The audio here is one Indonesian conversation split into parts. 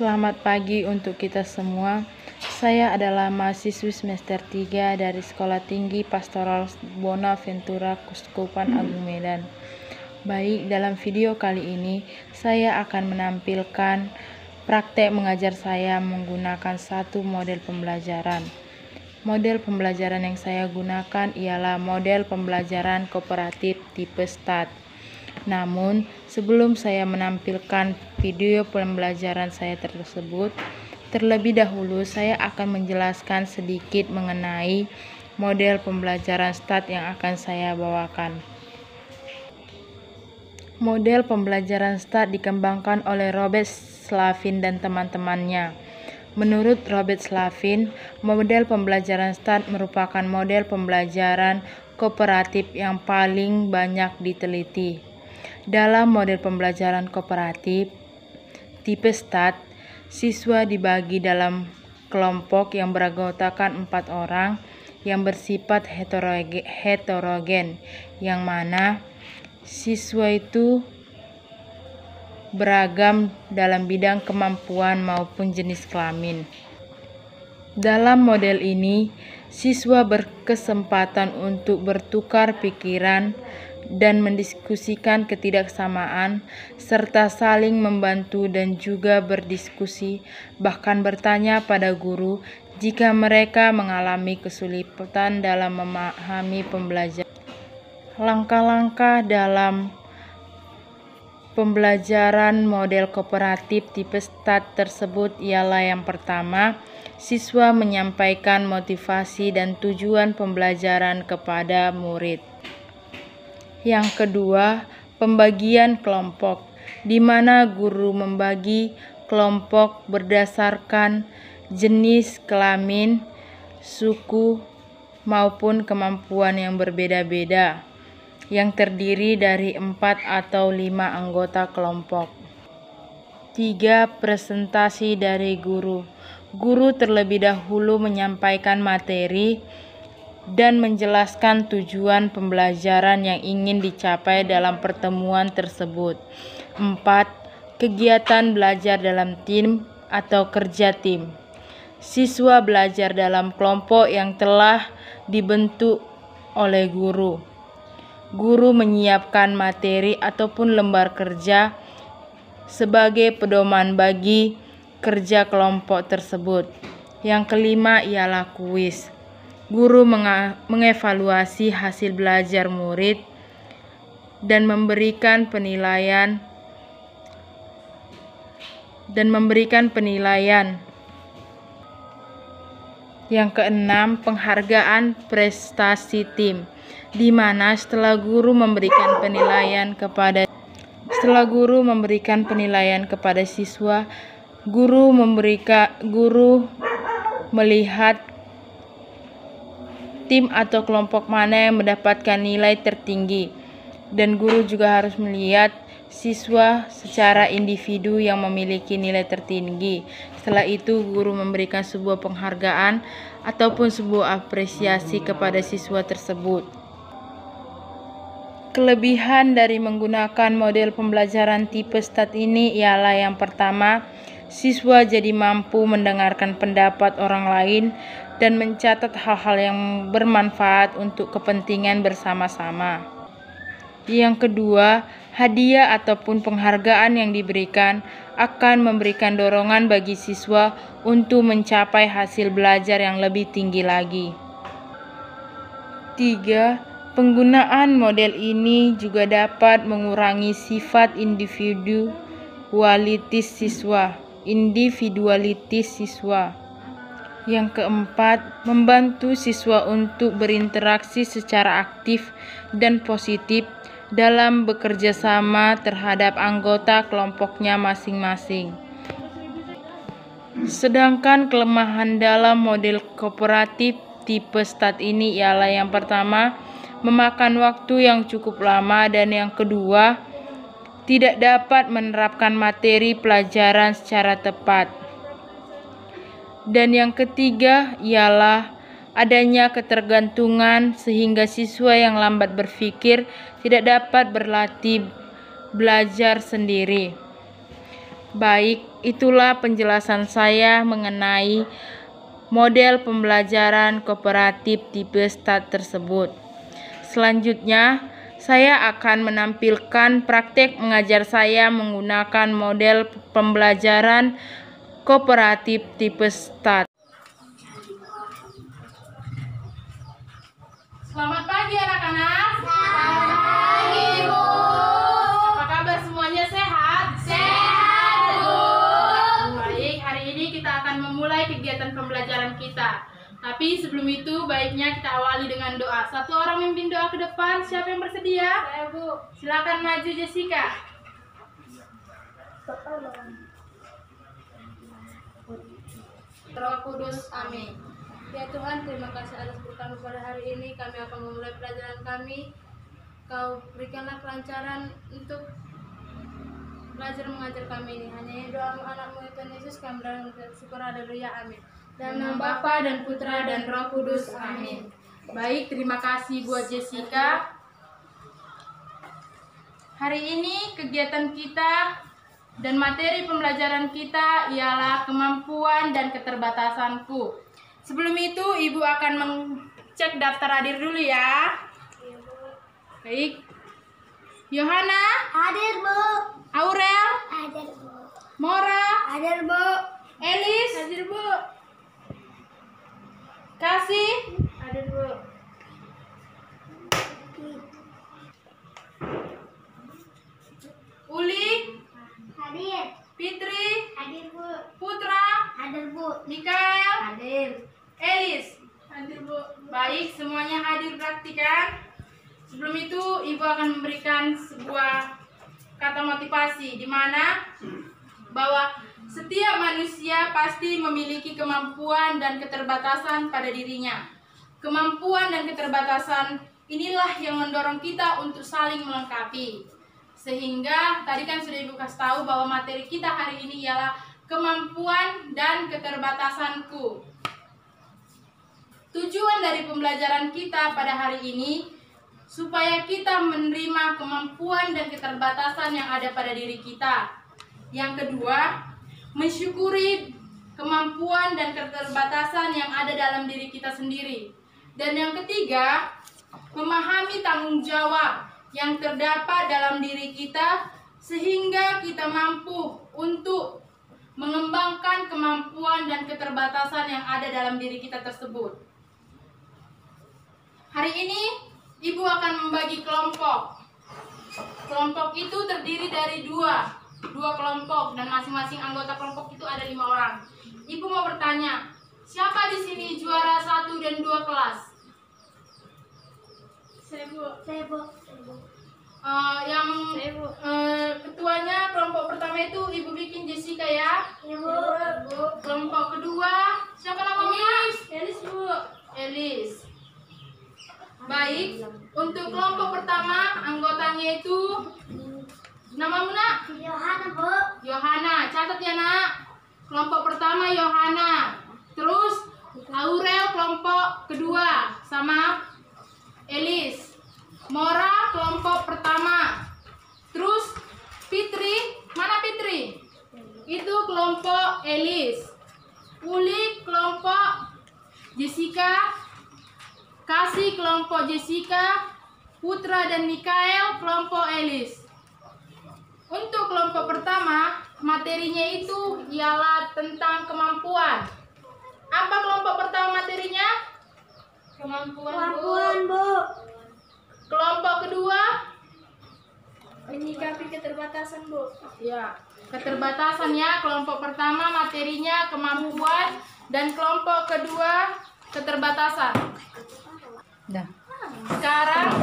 Selamat pagi untuk kita semua. Saya adalah mahasiswi semester 3 dari Sekolah Tinggi Pastoral Bonaventura Kuskupan Agung Medan. Baik, dalam video kali ini saya akan menampilkan praktek mengajar saya menggunakan satu model pembelajaran. Model pembelajaran yang saya gunakan ialah model pembelajaran kooperatif tipe STAT. Namun, sebelum saya menampilkan video pembelajaran saya tersebut, terlebih dahulu saya akan menjelaskan sedikit mengenai model pembelajaran STAT yang akan saya bawakan. Model pembelajaran STAT dikembangkan oleh Robert Slavin dan teman-temannya. Menurut Robert Slavin, model pembelajaran STAT merupakan model pembelajaran kooperatif yang paling banyak diteliti. Dalam model pembelajaran kooperatif tipe STAT, siswa dibagi dalam kelompok yang beranggotakan 4 orang yang bersifat heterogen, yang mana siswa itu beragam dalam bidang kemampuan maupun jenis kelamin. Dalam model ini, siswa berkesempatan untuk bertukar pikiran dan mendiskusikan ketidaksamaan, serta saling membantu dan juga berdiskusi, bahkan bertanya pada guru jika mereka mengalami kesulitan dalam memahami pembelajaran. Langkah-langkah dalam pembelajaran model kooperatif tipe STAT tersebut ialah yang pertama, siswa menyampaikan motivasi dan tujuan pembelajaran kepada murid. Yang kedua, pembagian kelompok, di mana guru membagi kelompok berdasarkan jenis kelamin, suku, maupun kemampuan yang berbeda-beda, yang terdiri dari 4 atau 5 anggota kelompok. 3. Presentasi dari guru. Guru terlebih dahulu menyampaikan materi dan menjelaskan tujuan pembelajaran yang ingin dicapai dalam pertemuan tersebut. 4. Kegiatan belajar dalam tim atau kerja tim. Siswa belajar dalam kelompok yang telah dibentuk oleh guru. Guru menyiapkan materi ataupun lembar kerja sebagai pedoman bagi kerja kelompok tersebut. Yang kelima ialah kuis. Guru mengevaluasi hasil belajar murid dan memberikan penilaian. Yang keenam, penghargaan prestasi tim, di mana setelah guru memberikan penilaian kepada siswa, guru melihat tim atau kelompok mana yang mendapatkan nilai tertinggi, dan guru juga harus melihat siswa secara individu yang memiliki nilai tertinggi. Setelah itu, guru memberikan sebuah penghargaan ataupun sebuah apresiasi kepada siswa tersebut. Kelebihan dari menggunakan model pembelajaran tipe STAT ini ialah yang pertama, siswa jadi mampu mendengarkan pendapat orang lain dan mencatat hal-hal yang bermanfaat untuk kepentingan bersama-sama. Yang kedua, hadiah ataupun penghargaan yang diberikan akan memberikan dorongan bagi siswa untuk mencapai hasil belajar yang lebih tinggi lagi. 3. Penggunaan model ini juga dapat mengurangi sifat individualitas siswa. Yang keempat, membantu siswa untuk berinteraksi secara aktif dan positif dalam bekerja sama terhadap anggota kelompoknya masing-masing. Sedangkan kelemahan dalam model kooperatif tipe STAT ini ialah yang pertama, memakan waktu yang cukup lama, dan yang kedua, tidak dapat menerapkan materi pelajaran secara tepat. Dan yang ketiga ialah adanya ketergantungan sehingga siswa yang lambat berpikir tidak dapat berlatih belajar sendiri. Baik, itulah penjelasan saya mengenai model pembelajaran kooperatif tipe START tersebut. Selanjutnya, saya akan menampilkan praktek mengajar saya menggunakan model pembelajaran kooperatif tipe START. Selamat pagi anak-anak. Selamat pagi, Bu. Apa kabar semuanya, sehat? Sehat, Bu. Baik, hari ini kita akan memulai kegiatan pembelajaran kita. Tapi sebelum itu baiknya kita awali dengan doa. Satu orang memimpin doa ke depan. Siapa yang bersedia? Saya, Bu. Silakan maju, Jessica. Roh Kudus, amin. Ya Tuhan, terima kasih atas berkat pada hari ini. Kami akan memulai pelajaran kami. Kau berikanlah kelancaran untuk belajar mengajar kami ini. Hanya ini doa anakmu Tuhan Yesus, kami bersyukur, haleluya, amin. Dan nama Bapa dan Putra dan Roh Kudus, amin. Baik, terima kasih buat Jessica. Hari ini kegiatan kita dan materi pembelajaran kita ialah kemampuan dan keterbatasanku. Sebelum itu, Ibu akan mengecek daftar hadir dulu ya. Baik. Yohana? Hadir, Bu. Aurel? Hadir, Bu. Mora? Hadir, Bu. Elis? Hadir, Bu. Kasih? Hadir, Bu. Uli? Hadir. Fitri? Hadir, Bu. Putra? Hadir, Bu. Mikael? Hadir. Elis? Hadir, Bu. Baik, semuanya hadir berarti kan? Sebelum itu, Ibu akan memberikan sebuah kata motivasi di mana bahwa setiap manusia pasti memiliki kemampuan dan keterbatasan pada dirinya. Kemampuan dan keterbatasan inilah yang mendorong kita untuk saling melengkapi. Sehingga tadi kan sudah Ibu kasih tahu bahwa materi kita hari ini ialah kemampuan dan keterbatasanku. Tujuan dari pembelajaran kita pada hari ini supaya kita menerima kemampuan dan keterbatasan yang ada pada diri kita. Yang kedua, mensyukuri kemampuan dan keterbatasan yang ada dalam diri kita sendiri. Dan yang ketiga, memahami tanggung jawab yang terdapat dalam diri kita sehingga kita mampu untuk mengembangkan kemampuan dan keterbatasan yang ada dalam diri kita tersebut. Hari ini Ibu akan membagi kelompok. Kelompok itu terdiri dari dua kelompok dan masing-masing anggota kelompok itu ada 5 orang. Ibu mau bertanya, siapa di sini juara 1 dan 2 kelas? Saya, Bu. Saya, Bu. Ketuanya kelompok pertama itu Ibu bikin Jessica ya. Iya, Bu. Kelompok kedua siapa namanya? Elis, Bu. Elis. Baik, untuk kelompok pertama anggotanya itu namamu nak? Yohana, Bu. Yohana, catat ya nak. Kelompok pertama Yohana. Terus Aurel kelompok kedua sama Elis. Mora kelompok pertama. Terus Fitri, mana Fitri? Itu kelompok Elis. Uli kelompok Jessica. Kasih kelompok Jessica. Putra dan Mikael kelompok Elis. Untuk kelompok pertama, materinya itu ialah tentang kemampuan. Apa kelompok pertama materinya? Kemampuan, Bu. Kelompok kedua? Menyikapi keterbatasan, Bu. Ya, keterbatasan ya. Kelompok pertama materinya kemampuan dan kelompok kedua keterbatasan. Sekarang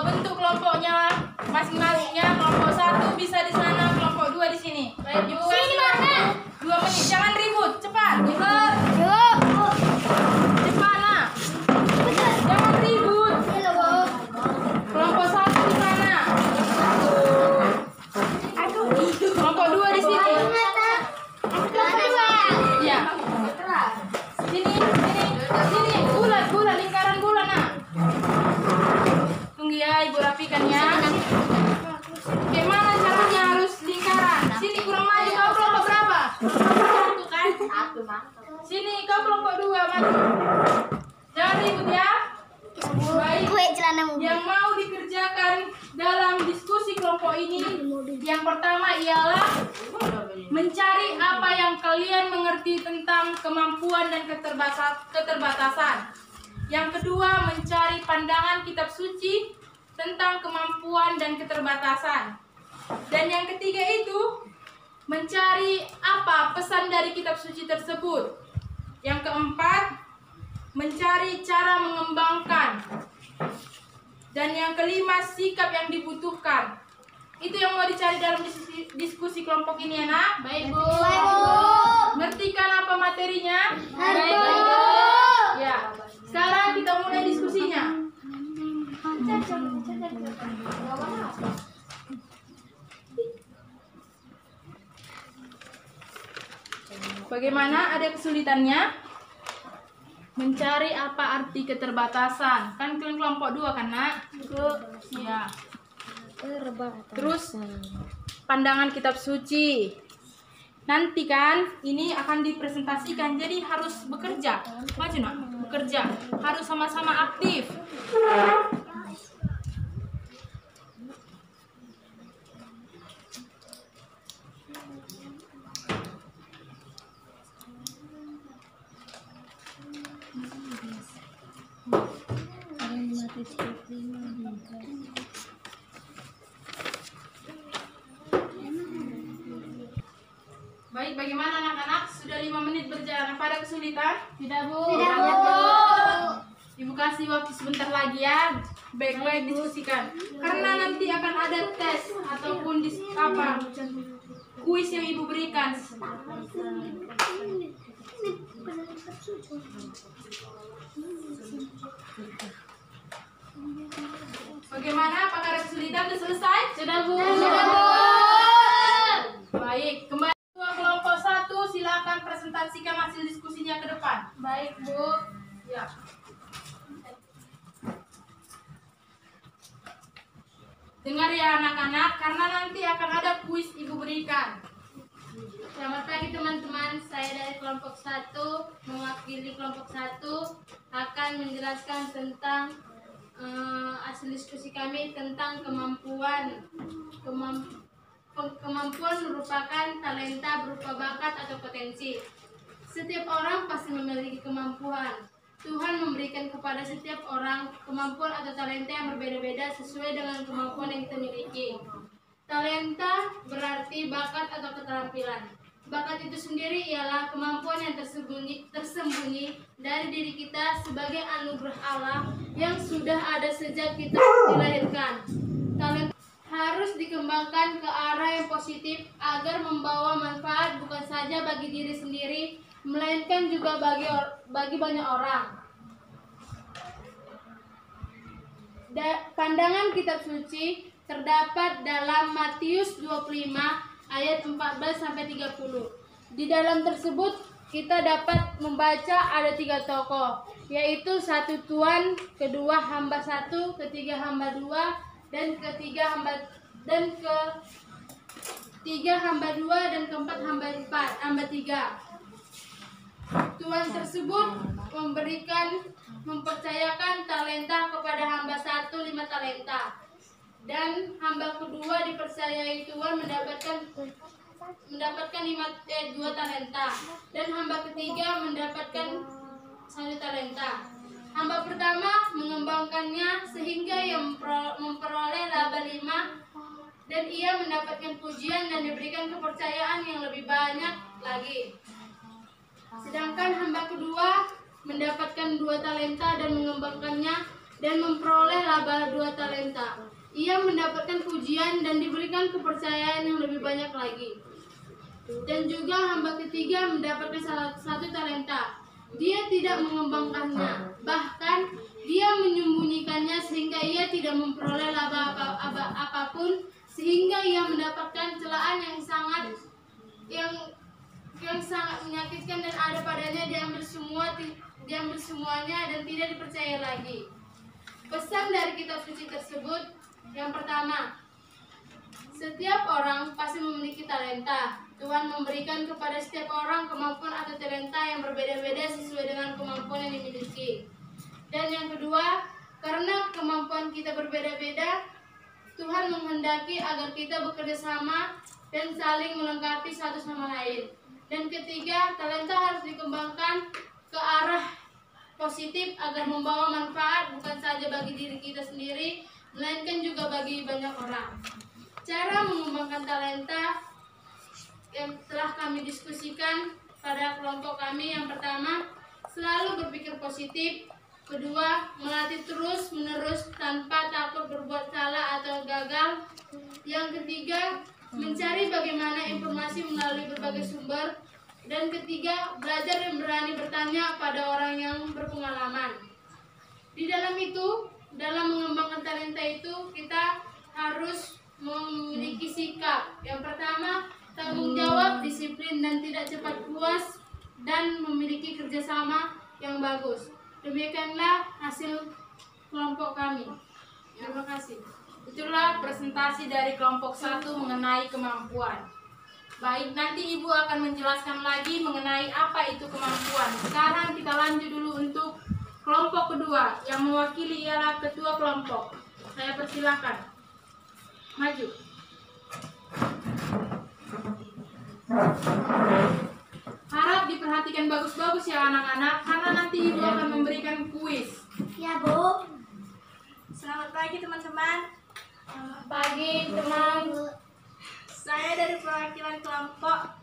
bentuk kelompoknya masing-masingnya. Kelompok 1 bisa di sana, kelompok 2 di sini. Ibu kasih waktu 2 menit. Jangan ribut, cepat. Cepat nak. Jangan ribut. Kelompok 1 di sana. Kelompok 2 di sini. Iya. Sini. Bulat, lingkaran bulat nak. Tunggu ya, Ibu rapikan ya. Bagaimana caranya harus lingkaran? Sini kurang maju. Kau kelompok berapa? Satu kan? Satu mah. Sini, kau kelompok 2 maju. Jangan ribut ya. Baik. Yang mau dikerjakan dalam diskusi kelompok ini, yang pertama ialah mencari apa yang kalian mengerti tentang kemampuan dan keterbatasan. Yang kedua, mencari pandangan kitab suci tentang kemampuan dan keterbatasan. Dan yang ketiga itu, mencari apa pesan dari kitab suci tersebut. Yang keempat, mencari cara mengembangkan. Dan yang kelima, sikap yang dibutuhkan. Itu yang mau dicari dalam diskusi kelompok ini ya nak? Baik, Bu. Ngerti kan apa materinya? Baik, Bu. Ya. Sekarang kita mulai diskusinya. Bagaimana, ada kesulitannya? Mencari apa arti keterbatasan. Kan kalian kelompok 2 kan nak? Ya. Terus pandangan kitab suci. Nanti kan ini akan dipresentasikan, jadi harus bekerja. Maju nak, bekerja. Harus sama-sama aktif. Baik, bagaimana anak-anak? Sudah 5 menit berjalan. Apa ada kesulitan? Tidak, Bu. Tidak, Bu. Ibu kasih waktu sebentar lagi ya. Baik-baik diskusikan. Karena nanti akan ada tes ataupun kuis yang Ibu berikan. Bagaimana? Apakah ada kesulitan? Sudah selesai? Sudah, Bu. Baik, kembali ke kelompok 1. Silakan presentasikan hasil diskusinya ke depan. Baik, Bu. Ya. Dengar ya anak-anak, karena nanti akan ada kuis Ibu berikan. Selamat pagi teman-teman, saya dari kelompok 1 mewakili kelompok 1 akan menjelaskan tentang hasil diskusi kami tentang kemampuan. Kemampuan merupakan talenta berupa bakat atau potensi. Setiap orang pasti memiliki kemampuan. Tuhan memberikan kepada setiap orang kemampuan atau talenta yang berbeda-beda sesuai dengan kemampuan yang kita miliki. Talenta berarti bakat atau keterampilan. Bakat itu sendiri ialah kemampuan yang tersembunyi dari diri kita sebagai anugerah Allah yang sudah ada sejak kita dilahirkan. Talenta harus dikembangkan ke arah yang positif agar membawa manfaat bukan saja bagi diri sendiri, melainkan juga bagi banyak orang. Pandangan kitab suci terdapat dalam Matius 25 ayat 14-30. Di dalam tersebut kita dapat membaca ada 3 tokoh, yaitu 1 Tuan, kedua hamba 1, ketiga hamba 2, dan ketiga hamba 2 dan keempat hamba 3. Tuan tersebut mempercayakan talenta kepada hamba 1 5 talenta, dan hamba kedua dipercayai Tuan mendapatkan 2 talenta, dan hamba ketiga mendapatkan 1 talenta. Hamba pertama mengembangkannya sehingga ia memperoleh laba 5, dan ia mendapatkan pujian dan diberikan kepercayaan yang lebih banyak lagi. Sedangkan hamba kedua mendapatkan 2 talenta dan mengembangkannya dan memperoleh laba 2 talenta. Ia mendapatkan pujian dan diberikan kepercayaan yang lebih banyak lagi. Dan juga hamba ketiga mendapatkan 1 talenta. Dia tidak mengembangkannya, bahkan dia menyembunyikannya sehingga ia tidak memperoleh laba apapun, sehingga ia mendapatkan celaan yang sangat menyakitkan dan ada padanya, diambil semuanya dan tidak dipercaya lagi. Pesan dari kitab suci tersebut, yang pertama, setiap orang pasti memiliki talenta. Tuhan memberikan kepada setiap orang kemampuan atau talenta yang berbeda-beda sesuai dengan kemampuan yang dimiliki. Dan yang kedua, karena kemampuan kita berbeda-beda, Tuhan menghendaki agar kita bekerja sama dan saling melengkapi satu sama lain. Dan ketiga, talenta harus dikembangkan ke arah positif agar membawa manfaat bukan saja bagi diri kita sendiri, melainkan juga bagi banyak orang. Cara mengembangkan talenta yang telah kami diskusikan pada kelompok kami. Yang pertama, selalu berpikir positif. Kedua, melatih terus-menerus tanpa takut berbuat salah atau gagal. Yang ketiga, mencari bagaimana informasi melalui berbagai sumber. Dan ketiga, belajar dan berani bertanya pada orang yang berpengalaman. Di dalam itu, dalam mengembangkan talenta itu, kita harus memiliki sikap. Yang pertama, tanggung jawab, disiplin, dan tidak cepat puas, dan memiliki kerjasama yang bagus. Demikianlah hasil kelompok kami. Terima kasih. Itulah presentasi dari kelompok 1 mengenai kemampuan. Baik, nanti Ibu akan menjelaskan lagi mengenai apa itu kemampuan. Sekarang kita lanjut dulu untuk kelompok kedua, yang mewakili ialah ketua kelompok. Saya persilakan. Maju. Harap diperhatikan bagus-bagus ya anak-anak, karena nanti Ibu akan memberikan kuis. Ya, Bu. Selamat pagi, teman-teman. Pagi, teman. Saya dari perwakilan kelompok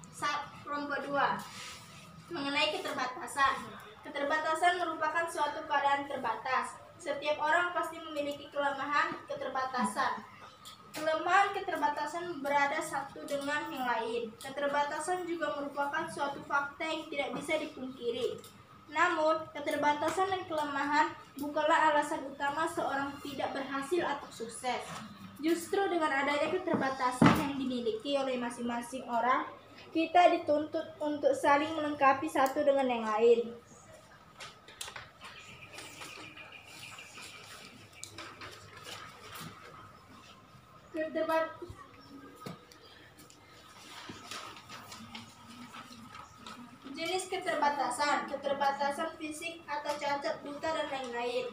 2 mengenai keterbatasan. Keterbatasan merupakan suatu keadaan terbatas. Setiap orang pasti memiliki kelemahan keterbatasan. Kelemahan keterbatasan berada satu dengan yang lain. Keterbatasan juga merupakan suatu fakta yang tidak bisa dipungkiri. Namun, keterbatasan dan kelemahan bukanlah alasan utama seorang tidak berhasil atau sukses. Justru dengan adanya keterbatasan yang dimiliki oleh masing-masing orang, kita dituntut untuk saling melengkapi satu dengan yang lain. Jenis keterbatasan, keterbatasan fisik atau cacat, buta, dan lain-lain.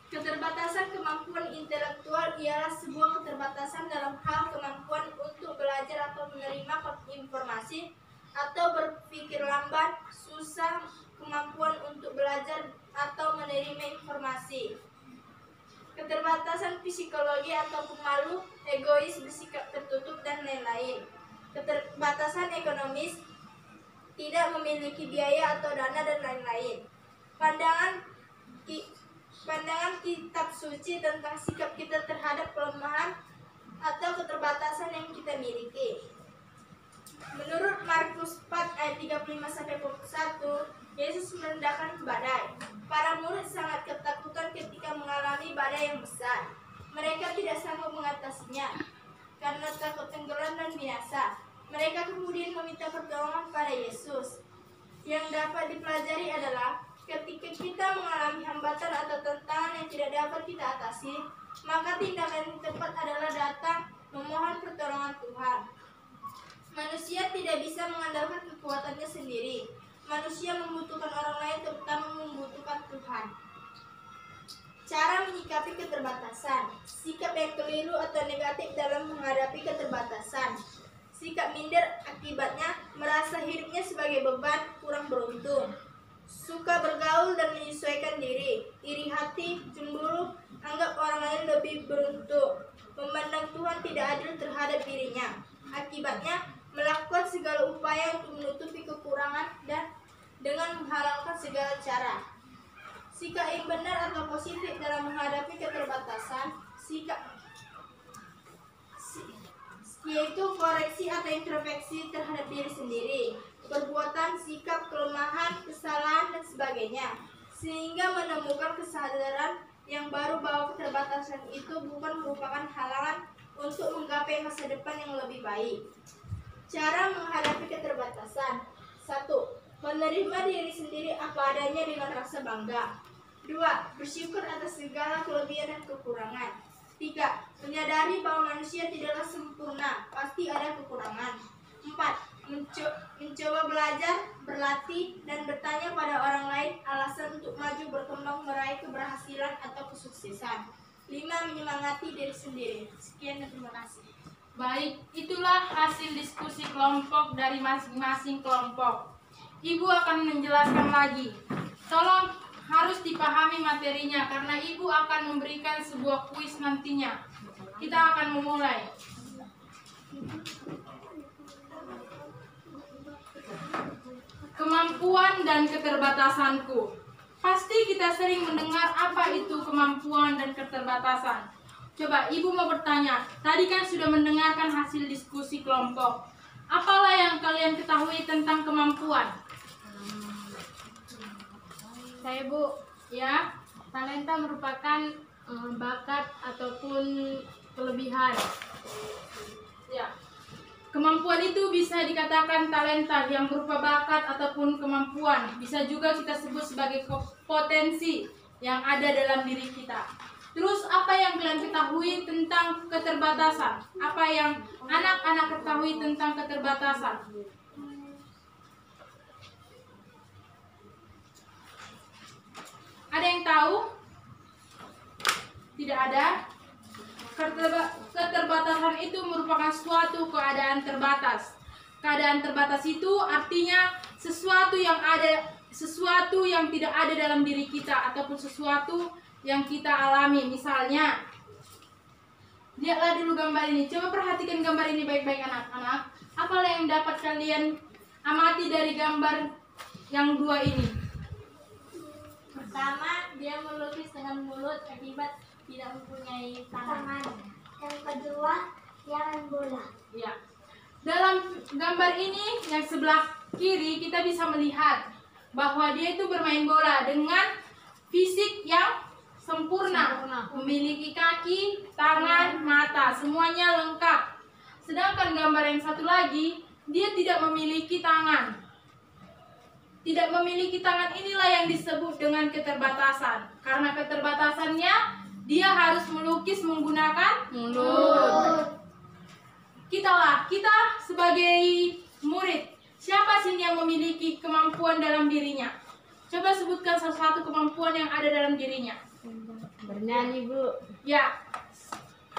Keterbatasan kemampuan intelektual ialah sebuah keterbatasan dalam hal kemampuan untuk belajar atau menerima informasi atau berpikir lambat, susah kemampuan untuk belajar atau menerima informasi. Keterbatasan psikologi atau pemalu, egois, bersikap tertutup, dan lain-lain. Keterbatasan ekonomis, tidak memiliki biaya atau dana, dan lain-lain. Pandangan kitab suci tentang sikap kita terhadap kelemahan atau keterbatasan yang kita miliki. Menurut Markus 4 ayat 35-41, Yesus merendahkan badai. Para murid sangat ketakutan ketika mengalami badai yang besar. Mereka tidak sanggup mengatasinya karena takut tenggelam dan binasa. Mereka kemudian meminta pertolongan pada Yesus. Yang dapat dipelajari adalah ketika kita mengalami hambatan atau tantangan yang tidak dapat kita atasi, maka tindakan yang tepat adalah datang memohon pertolongan Tuhan. Manusia tidak bisa mengandalkan kekuatannya sendiri. Manusia membutuhkan orang lain, terutama membutuhkan Tuhan. Cara menyikapi keterbatasan. Sikap yang keliru atau negatif dalam menghadapi keterbatasan. Sikap minder akibatnya merasa hidupnya sebagai beban, kurang beruntung. Suka bergaul dan menyesuaikan diri. Iri hati, cemburu, anggap orang lain lebih beruntung. Memandang Tuhan tidak adil terhadap dirinya. Akibatnya melakukan segala upaya untuk menutupi kekurangan dan dengan menghalalkan segala cara. Sikap yang benar atau positif dalam menghadapi keterbatasan, yaitu koreksi atau introspeksi terhadap diri sendiri, perbuatan, sikap, kelemahan, kesalahan, dan sebagainya, sehingga menemukan kesadaran yang baru bahwa keterbatasan itu bukan merupakan halangan untuk menggapai masa depan yang lebih baik. Cara menghadapi keterbatasan. 1. Menerima diri sendiri apa adanya dengan rasa bangga. 2. Bersyukur atas segala kelebihan dan kekurangan. 3. Menyadari bahwa manusia tidaklah sempurna, pasti ada kekurangan. 4. Mencoba belajar, berlatih, dan bertanya pada orang lain alasan untuk maju, berkembang, meraih keberhasilan atau kesuksesan. 5. Menyemangati diri sendiri. Sekian dan terima kasih. Baik, itulah hasil diskusi kelompok dari masing-masing kelompok. Ibu akan menjelaskan lagi. Tolong harus dipahami materinya karena Ibu akan memberikan sebuah kuis nantinya. Kita akan memulai. Kemampuan dan keterbatasanku. Pasti kita sering mendengar apa itu kemampuan dan keterbatasan. Coba Ibu mau bertanya, tadi kan sudah mendengarkan hasil diskusi kelompok. Apalah yang kalian ketahui tentang kemampuan? Saya Bu, Ya, talenta merupakan bakat ataupun kelebihan. ya. Kemampuan itu bisa dikatakan talenta yang berupa bakat ataupun kemampuan. Bisa juga kita sebut sebagai potensi yang ada dalam diri kita. Terus apa yang kalian ketahui tentang keterbatasan? Apa yang anak-anak ketahui tentang keterbatasan? Ada yang tahu? Tidak ada? Keterbatasan itu merupakan suatu keadaan terbatas. Keadaan terbatas itu artinya sesuatu yang tidak ada dalam diri kita ataupun sesuatu yang kita alami. Misalnya, lihatlah dulu gambar ini. Coba perhatikan gambar ini baik-baik anak-anak. Apalah yang dapat kalian amati dari gambar yang dua ini? Pertama, dia melukis dengan mulut akibat tidak mempunyai tangan. Yang kedua, dia main bola. Ya. Dalam gambar ini yang sebelah kiri kita bisa melihat bahwa dia itu bermain bola dengan fisik yang sempurna. Memiliki kaki, tangan, mata, semuanya lengkap. Sedangkan gambar yang satu lagi, dia tidak memiliki tangan. Tidak memiliki tangan inilah yang disebut dengan keterbatasan. Karena keterbatasannya dia harus melukis menggunakan mulut. Kita sebagai murid, siapa sih yang memiliki kemampuan dalam dirinya? Coba sebutkan salah satu kemampuan yang ada dalam dirinya. Bernyanyi Bu. Ya,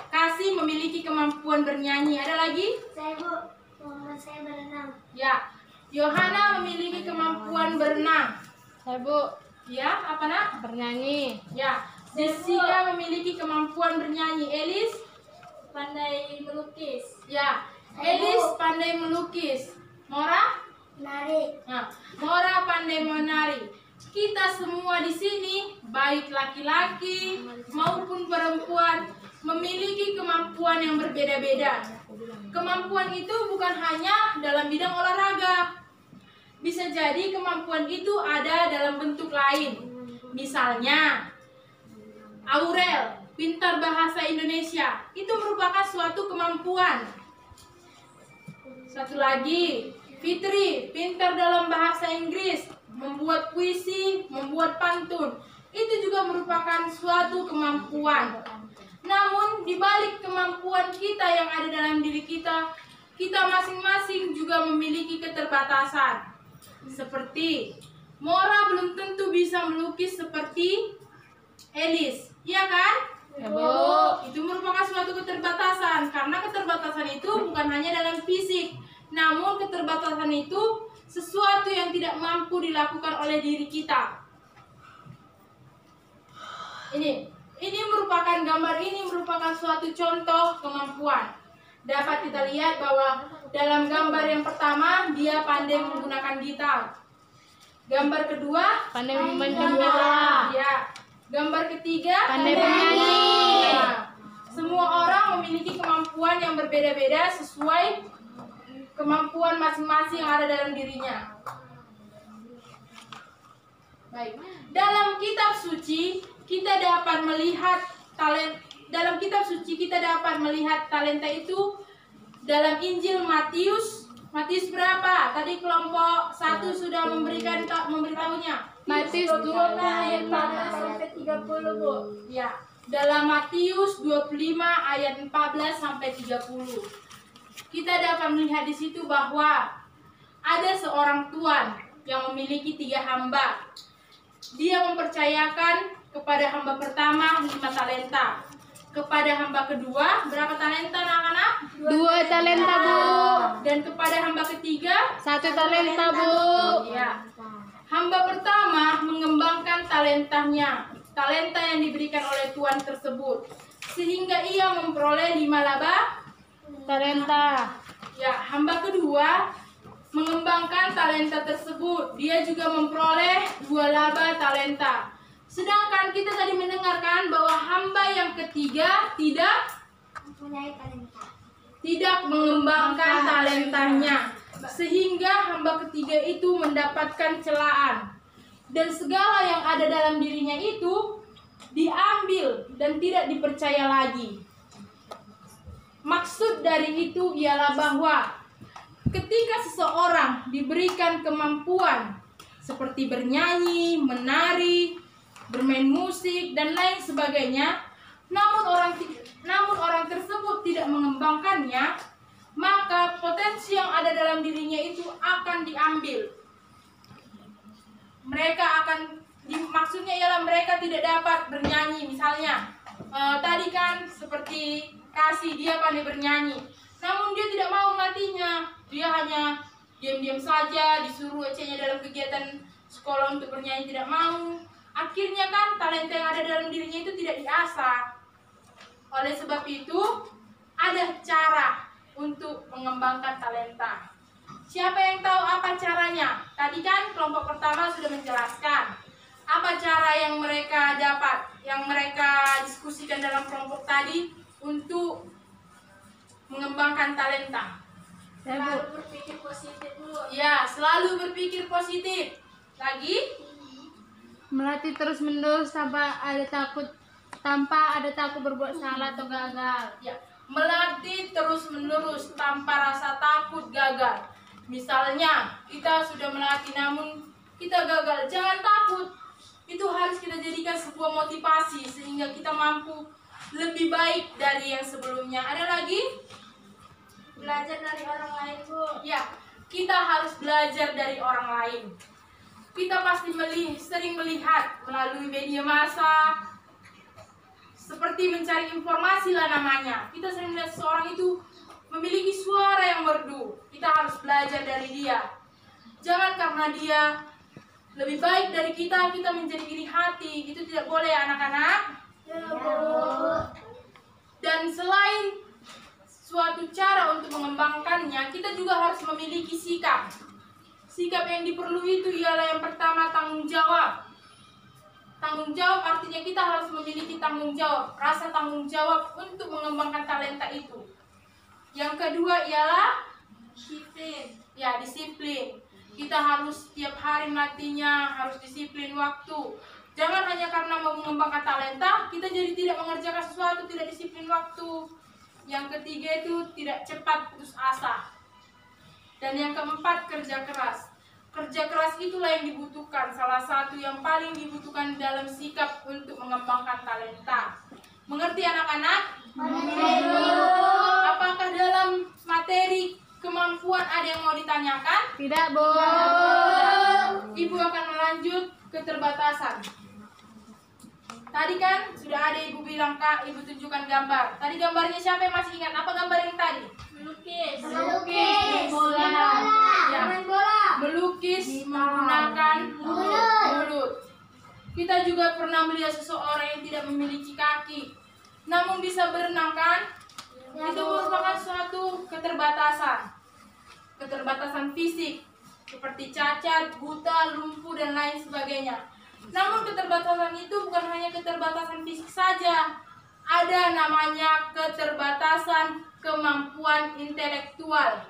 Kasih memiliki kemampuan bernyanyi. Ada lagi? Saya Bu, kemampuan saya berenang. Ya, Yohana memiliki kemampuan berenang. Saya Bu, Ya, apa nak? bernyanyi. Ya, Jessica memiliki kemampuan bernyanyi. Elis? Pandai melukis. Ya, Elis pandai melukis. Mora? Menari. Nah, Mora pandai menari. Kita semua di sini, baik laki-laki maupun perempuan, memiliki kemampuan yang berbeda-beda. Kemampuan itu bukan hanya dalam bidang olahraga. Bisa jadi kemampuan itu ada dalam bentuk lain. Misalnya, Aurel, pintar bahasa Indonesia, itu merupakan suatu kemampuan. Satu lagi, Fitri, pintar dalam bahasa Inggris, membuat puisi, membuat pantun, itu juga merupakan suatu kemampuan. Namun, di balik kemampuan kita yang ada dalam diri kita, kita masing-masing juga memiliki keterbatasan. Seperti, Mora belum tentu bisa melukis seperti Elis, iya kan? Ya Bu. Itu merupakan suatu keterbatasan, karena keterbatasan itu bukan hanya dalam fisik, namun keterbatasan itu sesuatu yang tidak mampu dilakukan oleh diri kita. Ini merupakan gambar ini merupakan suatu contoh kemampuan. Dapat kita lihat bahwa dalam gambar yang pertama dia pandai menggunakan gitar. Gambar kedua Pandai memainkan bola. ya. Gambar ketiga Pandai bernyanyi. Nah, semua orang memiliki kemampuan yang berbeda-beda sesuai kemampuan masing-masing yang ada dalam dirinya. Baik. Dalam kitab suci kita dapat melihat dalam kitab suci kita dapat melihat talenta itu dalam Injil Matius. Matius berapa? Tadi kelompok 1 sudah memberitahunya. Matius 12 ayat 14 sampai 30 Bu. Ya. dalam Matius 25 ayat 14 sampai 30. Kita dapat melihat di situ bahwa ada seorang tuan yang memiliki 3 hamba. Dia mempercayakan kepada hamba pertama 5 talenta. Kepada hamba kedua berapa talenta anak-anak? 2 talenta, Bu. Dan kepada hamba ketiga 1 talenta, Bu. ya. Hamba pertama mengembangkan talentanya, talenta yang diberikan oleh tuan tersebut, sehingga ia memperoleh 5 laba Talenta. ya. Hamba kedua mengembangkan talenta tersebut, dia juga memperoleh 2 laba talenta. Sedangkan kita tadi mendengarkan bahwa hamba yang ketiga Mempunyai talenta. tidak mengembangkan talentanya, sehingga hamba ketiga itu mendapatkan celaan, dan segala yang ada dalam dirinya itu diambil dan tidak dipercaya lagi. Maksud dari itu ialah bahwa ketika seseorang diberikan kemampuan seperti bernyanyi, menari, bermain musik, dan lain sebagainya, namun orang tersebut tidak mengembangkannya, maka potensi yang ada dalam dirinya itu akan diambil. Maksudnya ialah mereka tidak dapat bernyanyi. Misalnya tadi kan seperti Kasih, dia pandai bernyanyi, namun dia tidak mau melatihnya. Dia hanya diam-diam saja, disuruh ecenya dalam kegiatan sekolah untuk bernyanyi, tidak mau. Akhirnya kan talenta yang ada dalam dirinya itu tidak diasah. Oleh sebab itu ada cara untuk mengembangkan talenta. Siapa yang tahu apa caranya? Tadi kan kelompok pertama sudah menjelaskan apa cara yang mereka dapat, yang mereka diskusikan dalam kelompok tadi untuk mengembangkan talenta. Selalu berpikir positif, Bu. Ya, selalu berpikir positif. Lagi? Melatih terus-menerus tanpa ada takut berbuat salah atau gagal. Ya, melatih terus-menerus tanpa rasa takut gagal. Misalnya, kita sudah melatih namun kita gagal, jangan takut. Itu harus kita jadikan sebuah motivasi sehingga kita mampu lebih baik dari yang sebelumnya. Ada lagi? Belajar dari orang lain, Bu. Ya, kita harus belajar dari orang lain. Kita pasti sering melihat melalui media massa, seperti mencari informasi lah namanya. Kita sering melihat seseorang itu memiliki suara yang merdu. Kita harus belajar dari dia. Jangan karena dia lebih baik dari kita menjadi iri hati. Itu tidak boleh ya anak-anak. Dan selain suatu cara untuk mengembangkannya, kita juga harus memiliki sikap. Sikap yang diperlukan itu ialah yang pertama tanggung jawab. Tanggung jawab artinya kita harus memiliki tanggung jawab, rasa tanggung jawab untuk mengembangkan talenta itu. Yang kedua ialah disiplin. Ya, disiplin. Kita harus setiap hari melatihnya, harus disiplin waktu. Jangan hanya karena mau mengembangkan talenta, kita jadi tidak mengerjakan sesuatu, tidak disiplin waktu. Yang ketiga itu tidak cepat putus asa. Dan yang keempat, kerja keras. Kerja keras itulah yang dibutuhkan, salah satu yang paling dibutuhkan dalam sikap untuk mengembangkan talenta. Mengerti anak-anak? Apakah dalam materi kemampuan ada yang mau ditanyakan? Tidak, Bu. Ibu akan melanjut keterbatasan. Tadi kan sudah ada ibu bilang, Kak, ibu tunjukkan gambar. Tadi gambarnya siapa yang masih ingat? Apa gambar yang tadi? Melukis. Bola. Ya. Melukis menggunakan mulut. Kita juga pernah melihat seseorang yang tidak memiliki kaki, namun bisa berenang kan? Itu merupakan suatu keterbatasan. Keterbatasan fisik, seperti cacat, buta, lumpuh, dan lain sebagainya. Namun keterbatasan itu bukan hanya keterbatasan fisik saja. Ada namanya keterbatasan kemampuan intelektual,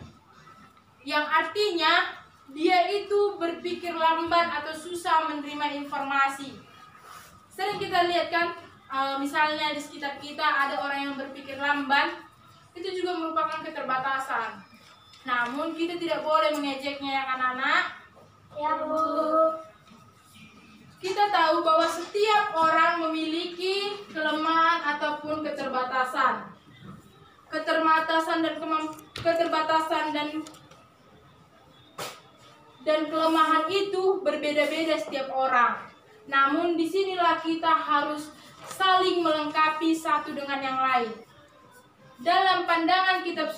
yang artinya dia itu berpikir lambat atau susah menerima informasi. Sering kita lihat kan, misalnya di sekitar kita ada orang yang berpikir lambat, itu juga merupakan keterbatasan. Namun kita tidak boleh mengejeknya ya anak-anak. Ya, Bu. Kita tahu bahwa setiap orang memiliki kelemahan keterbatasan dan kelemahan itu berbeda-beda setiap orang. Namun disinilah kita harus saling melengkapi satu dengan yang lain. Dalam pandangan kitab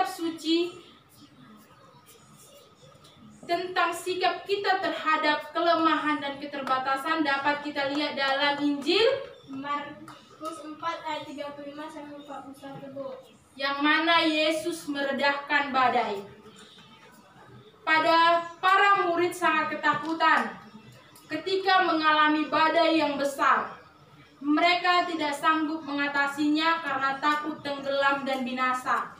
suci tentang sikap kita terhadap kelemahan dan keterbatasan dapat kita lihat dalam Injil Markus 4 ayat 35 sampai 41. yang mana Yesus meredahkan badai. Para murid sangat ketakutan ketika mengalami badai yang besar. Mereka tidak sanggup mengatasinya karena takut tenggelam dan binasa.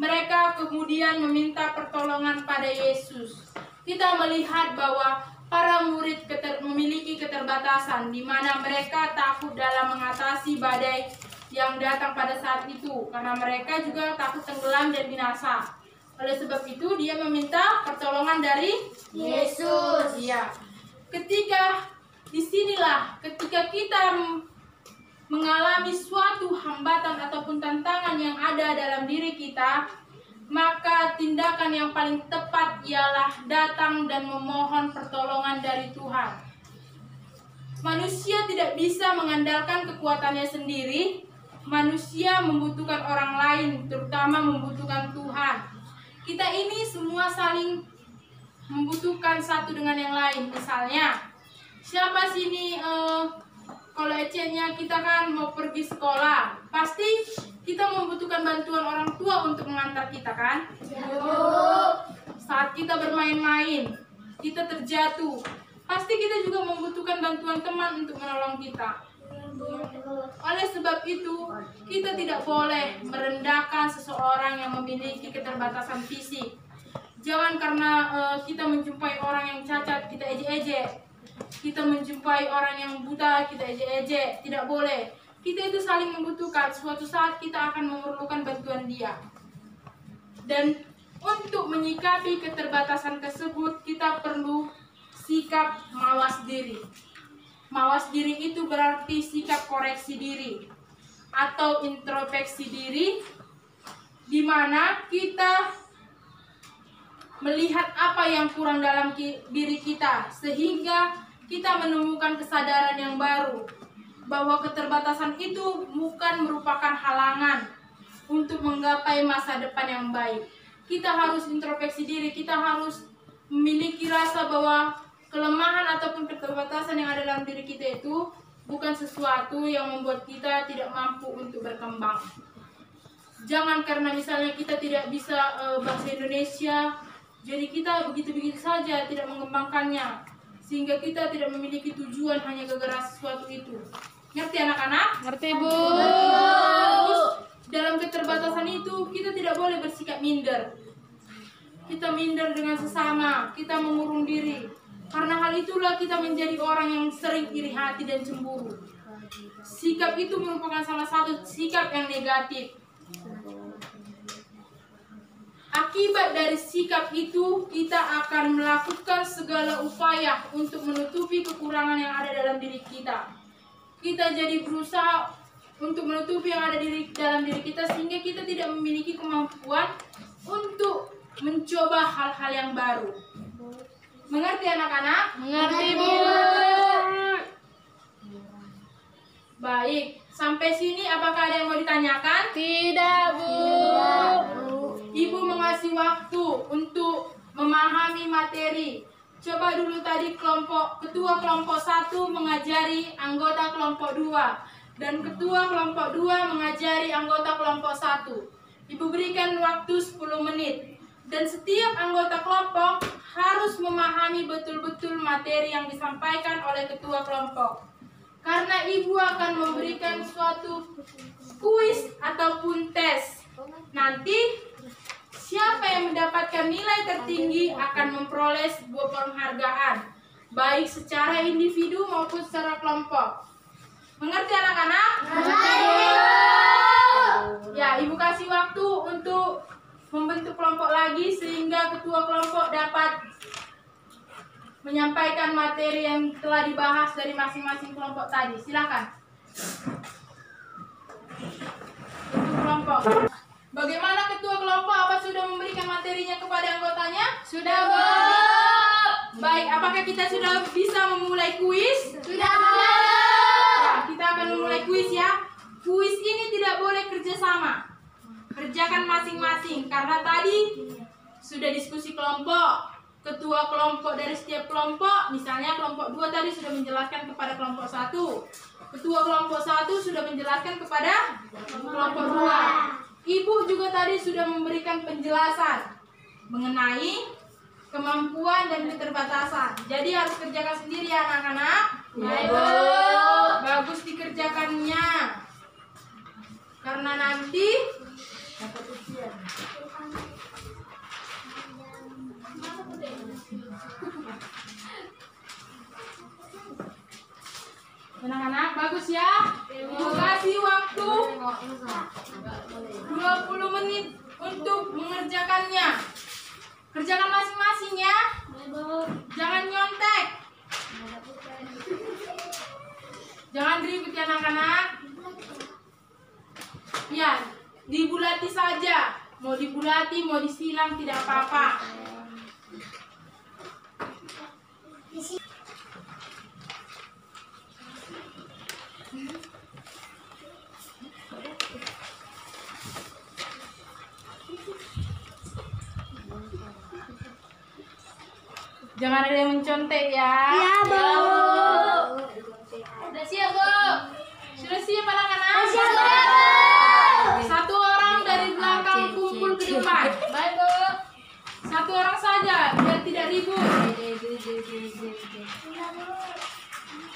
Mereka kemudian meminta pertolongan pada Yesus. Kita melihat bahwa para murid memiliki keterbatasan di mana mereka takut dalam mengatasi badai yang datang pada saat itu karena mereka juga takut tenggelam dan binasa. Oleh sebab itu dia meminta pertolongan dari Yesus. Iya. Disinilah ketika kita mengalami suatu hambatan ataupun tantangan yang ada dalam diri kita, maka tindakan yang paling tepat ialah datang dan memohon pertolongan dari Tuhan. Manusia tidak bisa mengandalkan kekuatannya sendiri. Manusia membutuhkan orang lain, terutama membutuhkan Tuhan. Kita ini semua saling membutuhkan satu dengan yang lain. Misalnya, siapa sini kalau Ece-nya kita kan mau pergi sekolah, pasti kita membutuhkan bantuan orang tua untuk mengantar kita kan? Saat kita bermain-main, kita terjatuh, pasti kita juga membutuhkan bantuan teman untuk menolong kita. Oleh sebab itu, kita tidak boleh merendahkan seseorang yang memiliki keterbatasan fisik. Jangan karena kita menjumpai orang yang cacat, kita ejek-ejek. Kita menjumpai orang yang buta, kita ejek-ejek. Tidak boleh. Kita itu saling membutuhkan. Suatu saat kita akan memerlukan bantuan dia. Dan untuk menyikapi keterbatasan tersebut, kita perlu sikap mawas diri. Mawas diri itu berarti sikap koreksi diri atau introspeksi diri, di mana kita melihat apa yang kurang dalam diri kita sehingga kita menemukan kesadaran yang baru bahwa keterbatasan itu bukan merupakan halangan untuk menggapai masa depan yang baik. Kita harus introspeksi diri, kita harus memiliki rasa bahwa kelemahan ataupun keterbatasan yang ada dalam diri kita itu bukan sesuatu yang membuat kita tidak mampu untuk berkembang. Jangan karena misalnya kita tidak bisa bahasa Indonesia, jadi kita begitu-begitu saja tidak mengembangkannya, sehingga kita tidak memiliki tujuan hanya gara-gara sesuatu itu. Ngerti anak-anak? Ngerti, Bu. Terus dalam keterbatasan itu kita tidak boleh bersikap minder. Kita minder dengan sesama, kita mengurung diri. Karena hal itulah kita menjadi orang yang sering iri hati dan cemburu. Sikap itu merupakan salah satu sikap yang negatif. Akibat dari sikap itu, kita akan melakukan segala upaya untuk menutupi kekurangan yang ada dalam diri kita. Kita jadi berusaha untuk menutupi yang ada dalam diri kita sehingga kita tidak memiliki kemampuan untuk mencoba hal-hal yang baru. Mengerti anak-anak? Mengerti, Bu. Baik, sampai sini apakah ada yang mau ditanyakan? Tidak, Bu. Ibu mengasih waktu untuk memahami materi. Coba dulu tadi ketua kelompok 1 mengajari anggota kelompok 2 dan ketua kelompok 2 mengajari anggota kelompok 1. Ibu berikan waktu 10 menit dan setiap anggota kelompok harus memahami betul-betul materi yang disampaikan oleh ketua kelompok. Karena ibu akan memberikan suatu kuis ataupun tes. Nanti siapa yang mendapatkan nilai tertinggi akan memperoleh sebuah penghargaan, baik secara individu maupun secara kelompok. Mengerti anak-anak? Ya, ibu kasih waktu untuk membentuk kelompok lagi sehingga ketua kelompok dapat menyampaikan materi yang telah dibahas dari masing-masing kelompok tadi. Silakan. Untuk kelompok. Bagaimana ketua kelompok? Apa sudah memberikan materinya kepada anggotanya? Sudah, Bu. Baik, apakah kita sudah bisa memulai kuis? Sudah, Bu. Ya, kita akan memulai kuis ya. Kuis ini tidak boleh kerjasama. Kerjakan masing-masing karena tadi sudah diskusi kelompok. Ketua kelompok dari setiap kelompok, misalnya kelompok 2 tadi sudah menjelaskan kepada kelompok 1. Ketua kelompok 1 sudah menjelaskan kepada kelompok 2. Ibu juga tadi sudah memberikan penjelasan mengenai kemampuan dan keterbatasan. Jadi harus kerjakan sendiri ya anak-anak. Baik, Bu. Bagus dikerjakannya. Karena nanti anak-anak bagus ya. Ibu kasih waktu 20 menit untuk mengerjakannya. Kerjakan masing-masing ya. Jangan nyontek. Jangan ribut ya anak-anak. Ya, dibulati saja. Mau dibulati, mau disilang tidak apa-apa. Jangan ada yang mencontek ya. Ya, Bu. Sudah siap, Bu. Sudah siap anak-anak? Siap, Bu. Satu orang dari belakang kumpul ke depan. Baik, Bu. Satu orang saja biar tidak ribut.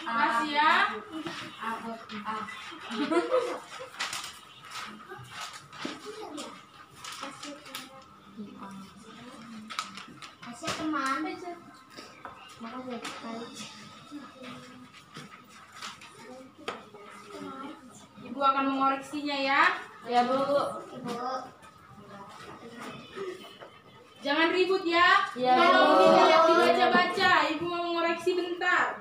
Makasih ya. Kasih teman. Makasih. Ibu akan mengoreksinya ya. Ya, Bu. Jangan ribut ya. Ya, Kalau Bu. tidak dibaca-baca, Ibu mau mengoreksi bentar.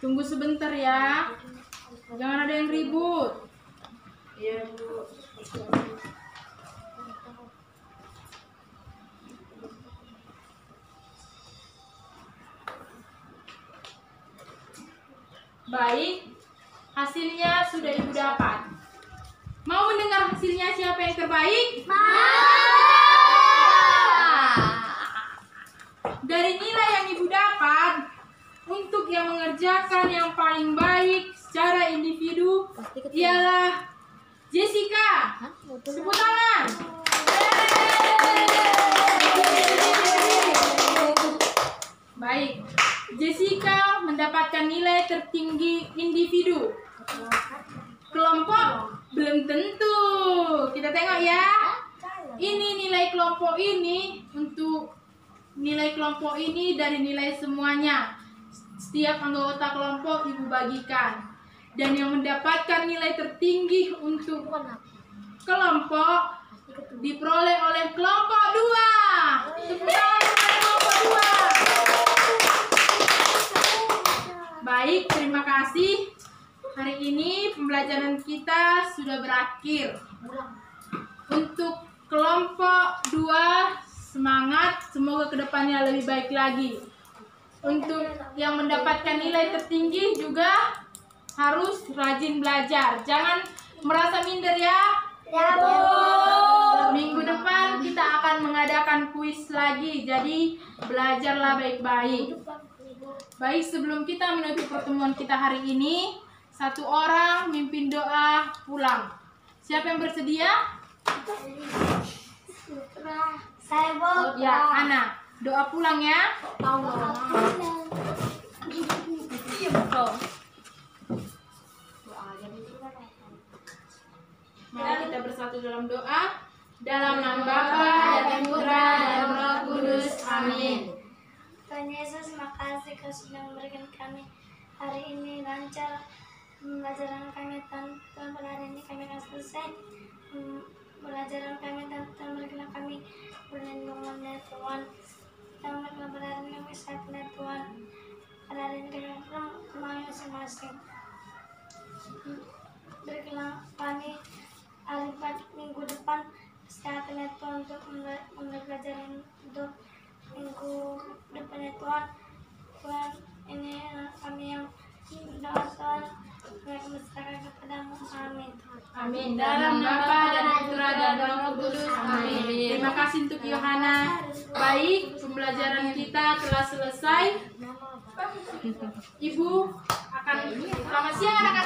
Tunggu sebentar ya. Jangan ada yang ribut. Iya, Bu. Baik, hasilnya sudah Ibu dapat. Mau mendengar hasilnya siapa yang terbaik? Dari nilai yang Ibu dapat, untuk yang mengerjakan yang paling baik secara individu ialah Jessica. Tepuk tangan. Baik, Jessica mendapatkan nilai tertinggi individu. Kelompok belum tentu. Kita tengok ya. Ini nilai kelompok ini, untuk nilai kelompok ini dari nilai semuanya. Setiap anggota kelompok Ibu bagikan. Dan yang mendapatkan nilai tertinggi untuk kelompok diperoleh oleh kelompok 2. Tepuk tangan kepada kelompok 2. Baik, terima kasih. Hari ini pembelajaran kita sudah berakhir. Untuk kelompok 2, semangat, semoga kedepannya lebih baik lagi. Untuk yang mendapatkan nilai tertinggi juga harus rajin belajar. Jangan merasa minder ya. Ya, Bu. Minggu depan kita akan mengadakan kuis lagi. Jadi belajarlah baik-baik. Baik, sebelum kita menutup pertemuan kita hari ini, satu orang mimpin doa pulang. Siapa yang bersedia? Saya, Bu. Ya, Ana. Doa pulang ya. Mari kita bersatu dalam doa. Dalam nama Bapa dan Putra dan Roh Kudus. Amin. Tuhan Yesus, makasih Kau sudah memberikan kami hari ini lancar pembelajaran kami. Tuhan, pada hari ini kami akan selesai pembelajaran kami, dan Tuhan berikanlah kami perlindungan dari Tuhan kesehatan ya Tuhan. Pada hari ini kami pulang ke rumah masing-masing. Berikanlah kami hari minggu depan kesehatan ya Tuhan untuk mulai pelajaran untuk minggu depan ya Tuhan. Tuhan, ini kami yang berdoa Tuhan, kami berserah kepadamu. Amin. Amin. Dalam nama Bapa dan Putra dan Roh Kudus. Amin. Terima kasih untuk Yohana. Baik, pembelajaran kita telah selesai. Ibu akan selamat siang anak-anak.